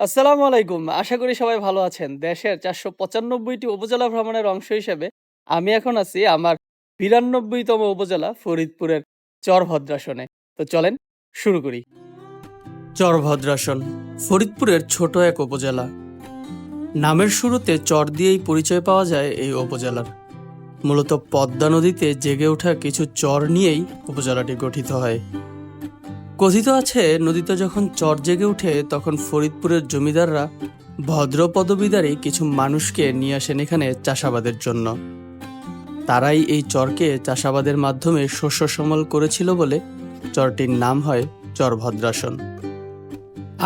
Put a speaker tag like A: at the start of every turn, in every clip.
A: আসসালামু আলাইকুম। আশা করি সবাই ভালো আছেন। দেশের ৪৯৫টি উপজেলা ভ্রমণের অংশ হিসেবে আমি এখন আছি আমার ৯২তম উপজেলা ফরিদপুরের চরভদ্রাসনে। তো চলেন শুরু করি। চরভদ্রাসন ফরিদপুরের ছোট এক উপজেলা। নামের শুরুতে চর দিয়েই পরিচয় পাওয়া যায় এই উপজেলার। মূলত পদ্মা নদীতে জেগে ওঠা কিছু চর নিয়েই উপজেলাটি গঠিত হয়। কথিত আছে নদীতে যখন চর জেগে ওঠে তখন ফরিদপুরের জমিদাররা ভদ্র পদবীধারী কিছু মানুষকে নিয়ে আসেন এখানে চাষাবাদের জন্য। তারাই এই চরকে চাষাবাদের মাধ্যমে শস্য সমল করেছিল বলে চরটির নাম হয় চরভদ্রাসন।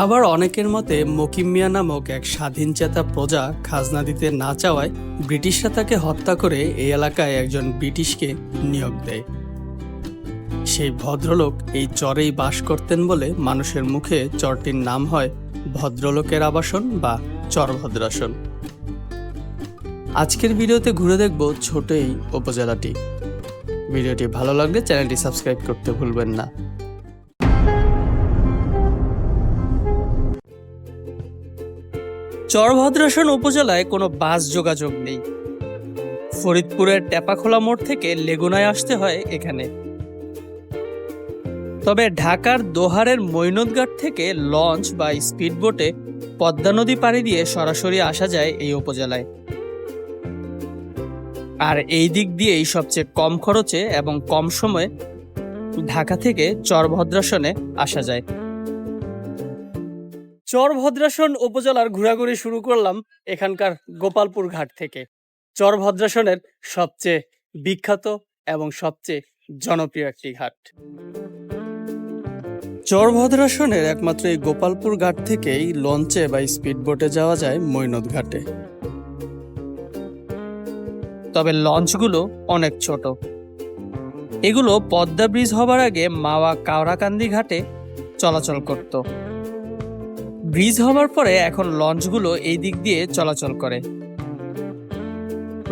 A: আবার অনেকের মতে মকিম মিয়া নামক এক স্বাধীনচেতা প্রজা খাজনা দিতে না চাওয়ায় ব্রিটিশরা তাকে হত্যা করে এই এলাকায় একজন ব্রিটিশকে নিয়োগ দেয়। সেই ভদ্রলোক এই চরেই বাস করতেন বলে মানুষের মুখে চরটির নাম হয় ভদ্রলোকের আবাসন বা চরভদ্রাসন। আজকের ভিডিওতে ঘুরে দেখব ছোট এই উপজেলাটি। ভিডিওটি ভালো লাগলে চ্যানেলটি সাবস্ক্রাইব করতে ভুলবেন না। চরভদ্রাসন উপজেলায় কোনো বাস যোগাযোগ নেই। ফরিদপুরের টেপাখোলা মোড় থেকে লেগুনায় আসতে হয় এখানে। তবে ঢাকার দোহারের মৈনতঘাট থেকে লঞ্চ বা স্পিডবোটে পদ্মা নদী পাড়ি দিয়ে সরাসরি আসা যায় এই উপজেলায়। আর এই দিক দিয়েই সবচেয়ে কম খরচে এবং কম সময়ে ঢাকা থেকে চরভদ্রাসনে আসা যায়। চরভদ্রাসন উপজেলার ঘোরাঘুরি শুরু করলাম এখানকার গোপালপুর ঘাট থেকে। চরভদ্রাসনের সবচেয়ে বিখ্যাত এবং সবচেয়ে জনপ্রিয় একটি ঘাট। চরভদ্রাসনের একমাত্র এই গোপালপুর ঘাট থেকেই লঞ্চে বা স্পিডবোটে যাওয়া যায় মৈনত ঘাটে। তবে লঞ্চগুলো অনেক ছোট। এগুলো পদ্মা ব্রিজ হবার আগে মাওয়া কাওড়াকান্দি ঘাটে চলাচল করত। ব্রিজ হবার পরে এখন লঞ্চগুলো এই দিক দিয়ে চলাচল করে।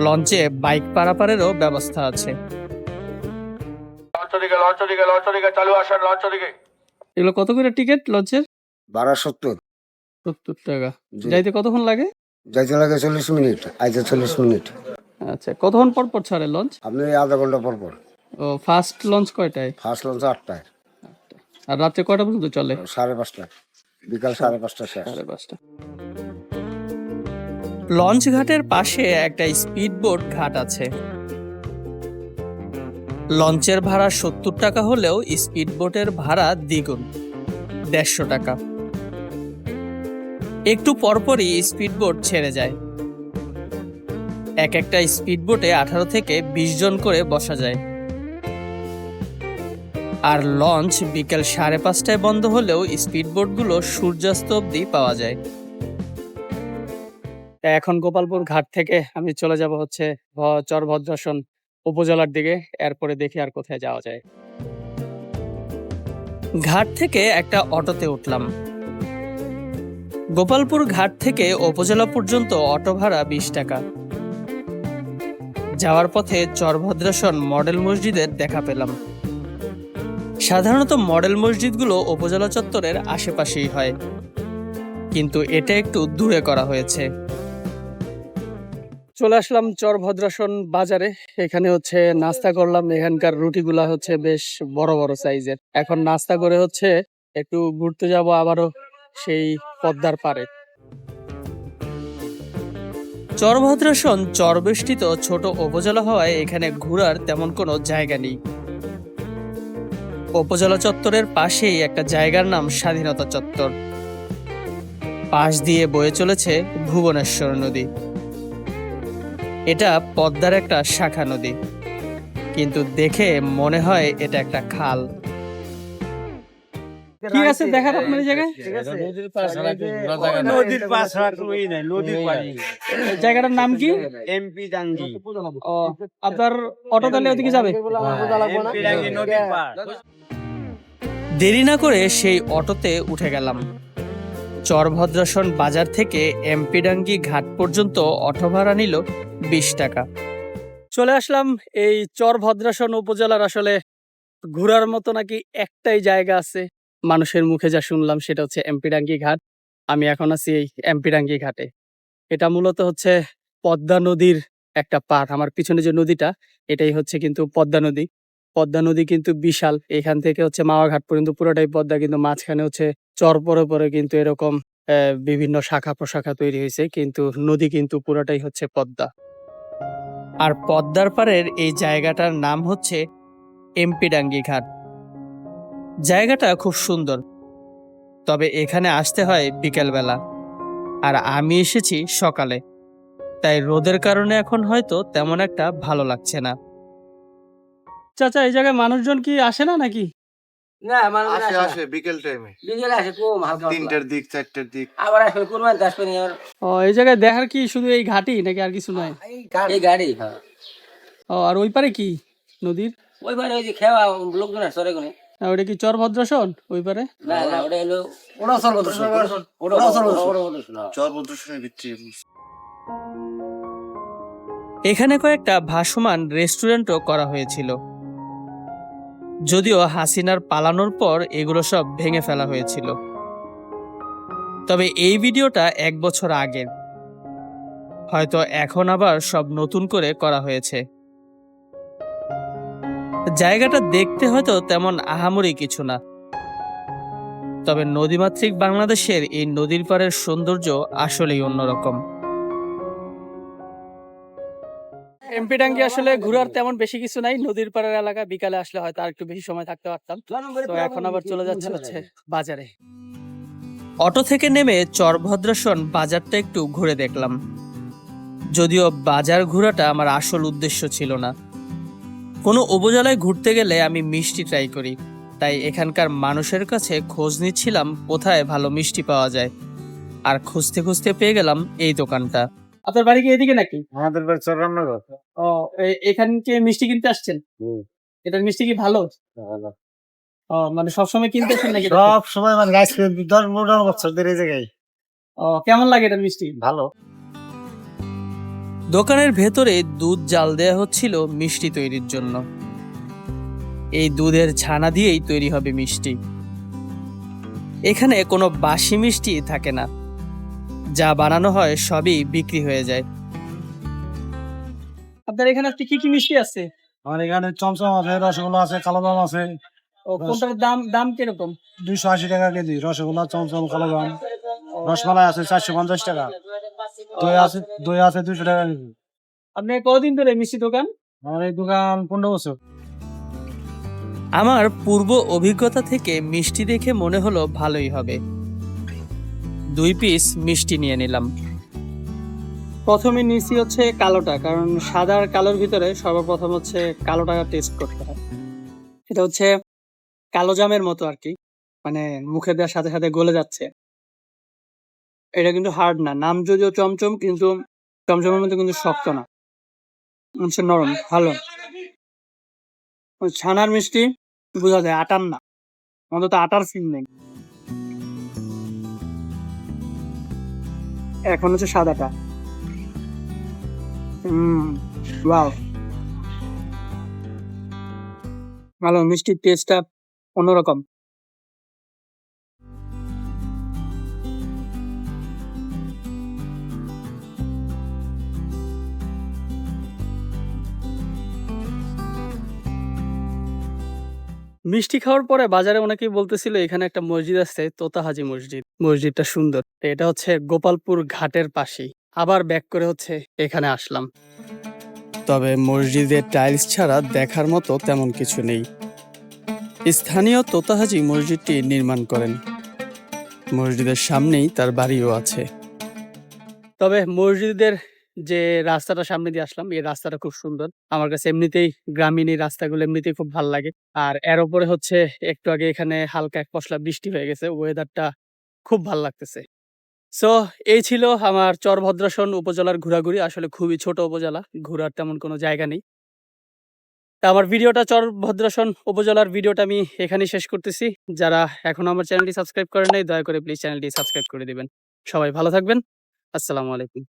A: লঞ্চে বাইক পারাপারেরও ব্যবস্থা আছে। এগুলো কত করে টিকিট লঞ্চের?
B: ভাড়া 70
A: টাকা।
B: জি।
A: যাইতে কতক্ষণ লাগে?
B: যাইতে লাগে 40 মিনিট, আইতে 40 মিনিট।
A: আচ্ছা, কতক্ষণ পর পর ছাড়ে লঞ্চ?
B: আপনি আধা ঘন্টা পর পর।
A: ও, ফার্স্ট লঞ্চ কয়টায়?
B: ফার্স্ট লঞ্চ 8টায়,
A: আর রাতে কয়টা পর্যন্ত চলে?
B: 5:30, বিকাল 5:30 শেষ।
A: 5:30। লঞ্চ ঘাটের পাশে একটা স্পিডবোট ঘাট আছে। লঞ্চের ভাড়া 70 টাকা হলেও স্পিডবোটের ভাড়া দ্বিগুণ, 150 টাকা। একটু পরপরই স্পিডবোট ছেড়ে যায়। এক একটা স্পিডবোটে 18 থেকে 20 জন করে বসা যায়। আর লঞ্চ বিকেল 5:30টায় বন্ধ হলেও স্পিডবোটগুলো সূর্যাস্ত অবধি পাওয়া যায়। এখন গোপালপুর ঘাট থেকে আমি চলে যাব হচ্ছে চরভদ্রাসন উপজেলার দিকে। এরপরে দেখি আর কোথায় যাওয়া যায়। ঘাট থেকে একটা অটোতে উঠলাম। গোপালপুর ঘাট থেকে উপজেলা পর্যন্ত অটো ভাড়া 20 টাকা। যাওয়ার পথে চরভদ্রাসন মডেল মসজিদের দেখা পেলাম। সাধারণত মডেল মসজিদগুলো উপজেলা চত্বরের আশেপাশেই হয়, কিন্তু এটা একটু দূরে করা হয়েছে। চলে আসলাম চরভদ্রাসন বাজারে। এখানে হচ্ছে নাস্তা করলাম। এখানকার রুটিগুলা হচ্ছে বেশ বড় বড় সাইজের। এখন নাস্তা করে হচ্ছে একটু ঘুরতে যাব আবারও সেই পদ্মার পাড়ে। চরভদ্রাসন চরবেষ্টিত ছোট উপজেলা হওয়ায় এখানে ঘোরার তেমন কোনো জায়গা নেই। উপজেলা চত্বরের পাশেই একটা জায়গার নাম স্বাধীনতা চত্বর। পাশ দিয়ে বয়ে চলেছে ভুবনেশ্বর নদী। এটা পদ্মার একটা শাখা নদী, কিন্তু দেখে মনে হয় এটা একটা খাল। কি আছে দেখার আপনার এই জায়গায়?
C: নদীর পাশ ছাড়া কোনোই নাই, নদীর পানি।
A: জায়গাটার নাম কি?
C: এমপি ডাঙ্গি।
A: ও, আপনার অটো তাহলে ওদিকে যাবে?
C: এমপি ডাঙ্গি নদীর পার।
A: দেরি না করে সেই অটোতে উঠে গেলাম। চরভদ্রাসন বাজার থেকে এমপিডাঙ্গি ঘাট পর্যন্ত অটো ভাড়া নিল 20 টাকা। চলে আসলাম এই চরভদ্রাসন উপজেলার আসলে ঘোরার মতো নাকি একটাই জায়গা আছে। মানুষের মুখে যা শুনলাম সেটা হচ্ছে এমপিডাঙ্গি ঘাট। আমি এখন আছি এই এমপিডাঙ্গি ঘাটে। এটা মূলত হচ্ছে পদ্মা নদীর একটা পাড়। আমার পিছনে যে নদীটা এটাই হচ্ছে কিন্তু পদ্মা নদী। পদ্মা নদী কিন্তু বিশাল। এখান থেকে হচ্ছে মাওয়া ঘাট পর্যন্ত পুরোটাই পদ্মা, কিন্তু মাঝখানে হচ্ছে চর পরে, পরে কিন্তু এরকম বিভিন্ন শাখা-প্রশাখা তৈরি হইছে। কিন্তু নদী কিন্তু পুরোটাই হচ্ছে পদ্মা। আর পদ্মার পাড়ের এই জায়গাটার নাম হচ্ছে এমপিডাঙ্গি ঘাট। জায়গাটা খুব সুন্দর। তবে এখানে আসতে হয় বিকেলবেলা। আর আমি এসেছি সকালে। তাই রোদের কারণে এখন হয়তো তেমন একটা ভালো লাগছে না। চাচা, এই জায়গায় মানুষজন কি আসে না নাকি?
D: না মানুষ
E: আসে
D: আসে না।
E: আসে বিকেল টাইমে
D: বিকেলে আসে কম হালকা পাতলা।
E: 3টার দিক 4টার দিক।
D: আবার আসবে কুরবানি চাষ করি আবার
A: এই জায়গায় দেখার কি শুধু এই ঘাটই নাকি আর কিছু নয়?
D: এই গাড়ি হ্যাঁ।
A: আর ওই পারে কি নদীর?
D: ওই পারে ওই যে খেওয়া লোকজন আসে সরে কোনে।
A: ওটা কি চর ভদ্রাসন ওই পারে?
D: না না ওটা হলো ওটা
E: চর প্রদর্শনের ভিতরে
A: এখানে কয়েকটা ভাসমান রেস্টুরেন্টও করা হয়েছিল, যদিও হাসিনার পালানোর পর এগুলো সব ভেঙে ফেলা হয়েছিল। তবে এই ভিডিওটা 1 বছর আগের। হয়তো এখন আবার সব নতুন করে করা হয়েছে। জায়গাটা দেখতে হয়তো তেমন আহামরি কিছু না, তবে নদীমাতৃক বাংলাদেশের এই নদীর পাড়ের সৌন্দর্য আসলেই অন্যরকম। এমপিডাঙ্গি আসলে ঘোরার তেমন বেশি কিছু নাই। নদীর পাড়ের এলাকা, বিকালে আসলে হয়তো আর একটু বেশি সময় থাকতে পারতাম। তো এখন আবার চলে যাচ্ছে হচ্ছে বাজারে। অটো থেকে নেমে চরভদ্রাসন বাজারটা একটু ঘুরে দেখলাম। যদিও বাজার ঘোরাটা আমার আসল উদ্দেশ্য ছিল না। কোনো উপজেলায় ঘুরতে গেলে আমি মিষ্টি ট্রাই করি, তাই এখানকার মানুষের কাছে খোঁজ নিচ্ছিলাম কোথায় ভালো মিষ্টি পাওয়া যায়। আর খুঁজতে খুঁজতে পেয়ে গেলাম এই দোকানটা। আপনার বাড়ি কি এদিকে নাকি?
C: আমাদের বাড়ি চর রান্নাঘর।
A: ও, এখানকে মিষ্টি কিনতে আসছেন? এটার মিষ্টি কি ভালো? মানে সবসময় কিনতে আসেন নাকি?
C: সব সময় মানে গাছ 10-15 বছর ধরে এই জায়গায়
A: কেমন লাগে এটার মিষ্টি?
C: ভালো।
A: দোকানের ভেতরে দুধ জাল দেয়া হচ্ছিল মিষ্টি তৈরির জন্য। এই দুধের ছানা দিয়েই তৈরি হবে মিষ্টি। এখানে কোনো বাসি মিষ্টি থাকে না। যা বানানো হয় সবই বিক্রি হয়ে যায়। আপনার এখানে আজকে কি কি মিষ্টি আছে?
C: আমার এখানে চমচম আছে, রসগোল্লা আছে, কালোজাম আছে।
A: কোনটার দাম কিরকম?
C: 280 টাকা কেজি রসগোল্লা, চমচম, কালোজাম। রসমালাই আছে 450 টাকা। দই আছে 200 টাকা কেজি।
A: আপনি কতদিন ধরে মিষ্টি দোকান?
C: আমার এই দোকান 15 বছর।
A: আমার পূর্ব অভিজ্ঞতা থেকে মিষ্টি দেখে মনে হলো ভালোই হবে। 2 পিস মিষ্টি নিয়ে নিলাম। প্রথমে নিয়েছি হচ্ছে কালোটা, কারণ সাদা আর কালোর ভিতরে সর্বপ্রথম হচ্ছে কালোটা টেস্ট করতে হয়। এটা হচ্ছে কালো জামের মতো আর কি, মানে মুখে দেওয়ার সাথে সাথে গলে যাচ্ছে। এটা কিন্তু হার্ড না, নাম যদিও চমচম, কিন্তু চমচমের মতো কিন্তু শক্ত না, হচ্ছে নরম, ভালো। ছানার মিষ্টি বোঝা যায়, আটার না, অন্তত আটার ফিল নেই। এখন হচ্ছে সাদাটা। ওয়াও, ভালো, মিষ্টির টেস্টটা অন্যরকম। মিষ্টি খাওয়ার পরে বাজারে অনেকেই বলতেছিল এখানে একটা মসজিদ আছে, তোতা হাজি মসজিদ। মসজিদটা সুন্দর। এটা হচ্ছে গোপালপুর ঘাটের পাশেই। আবার ব্যাক করে হচ্ছে এখানে আসলাম। তবে মসজিদের টাইলস ছাড়া দেখার মতো তেমন কিছু নেই। স্থানীয় তোতা হাজি মসজিদটি নির্মাণ করেন। মসজিদের সামনেই তার বাড়িও আছে। তবে মসজিদের যে রাস্তাটা সামনে দিয়ে আসলাম, এই রাস্তাটা খুব সুন্দর। আমার কাছে এমনিতেই গ্রামীণ এই রাস্তাগুলো এমনিতেই খুব ভালো লাগে। আর এর উপরে হচ্ছে একটু আগে এখানে হালকা এক পশলা বৃষ্টি হয়ে গেছে, ওয়েদারটা খুব ভালো লাগতেছে। সো এই ছিল আমার চরভদ্রাসন উপজেলার ঘোরাঘুরি। আসলে খুবই ছোট উপজেলা, ঘোরার তেমন কোনো জায়গা নেই। তা আমার ভিডিওটা, চরভদ্রাসন উপজেলার ভিডিওটা আমি এখানেই শেষ করতেছি। যারা এখনো আমার চ্যানেলটি সাবস্ক্রাইব করেন নাই, দয়া করে প্লিজ চ্যানেলটি সাবস্ক্রাইব করে দিবেন। সবাই ভালো থাকবেন। আসসালামু আলাইকুম।